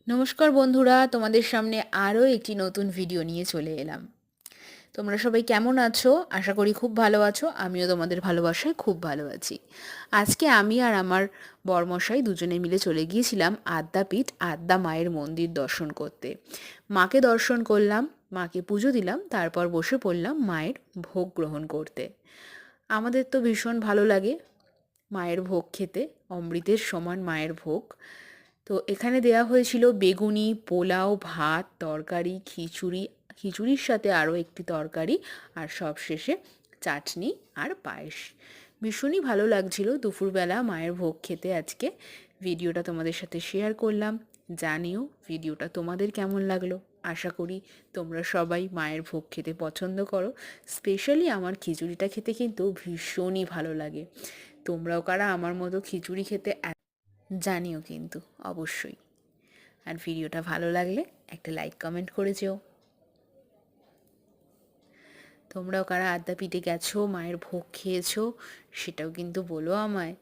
নমস্কার বন্ধুরা, তোমাদের সামনে আরও একটি নতুন ভিডিও নিয়ে চলে এলাম। তোমরা সবাই কেমন আছো? আশা করি খুব ভালো আছো। আমিও তোমাদের ভালোবাসায় খুব ভালো আছি। আজকে আমি আর আমার বরমশাই দুজনে মিলে চলে গিয়েছিলাম আদ্যাপীঠ আদ্যা মায়ের মন্দির দর্শন করতে। মাকে দর্শন করলাম, মাকে পুজো দিলাম, তারপর বসে পড়লাম মায়ের ভোগ গ্রহণ করতে। আমাদের তো ভীষণ ভালো লাগে মায়ের ভোগ খেতে, অমৃতের সমান মায়ের ভোগ। তো এখানে দেয়া হয়েছিল বেগুনি, পোলাও, ভাত, তরকারি, খিচুড়ি, খিচুড়ির সাথে আরও একটি তরকারি, আর সবশেষে চাটনি আর পায়েস। ভীষণই ভালো লাগছিল দুপুরবেলা মায়ের ভোগ খেতে আজকে। ভিডিওটা তোমাদের সাথে শেয়ার করলাম। জানিও ভিডিওটা তোমাদের কেমন লাগলো। আশা করি তোমরা সবাই মায়ের ভোগ খেতে পছন্দ করো। স্পেশালি আমার খিচুড়িটা খেতে কিন্তু ভীষণই ভালো লাগে। তোমরাও কারা আমার মতো খিচুড়ি খেতে জানিও কিন্তু অবশ্যই। আর ভিডিওটা ভালো লাগলে একটা লাইক কমেন্ট করে যেও। তোমরাও কারা আদ্যাপীঠে গেছো, মায়ের ভোগ খেয়েছো, সেটাও কিন্তু বলো আমায়।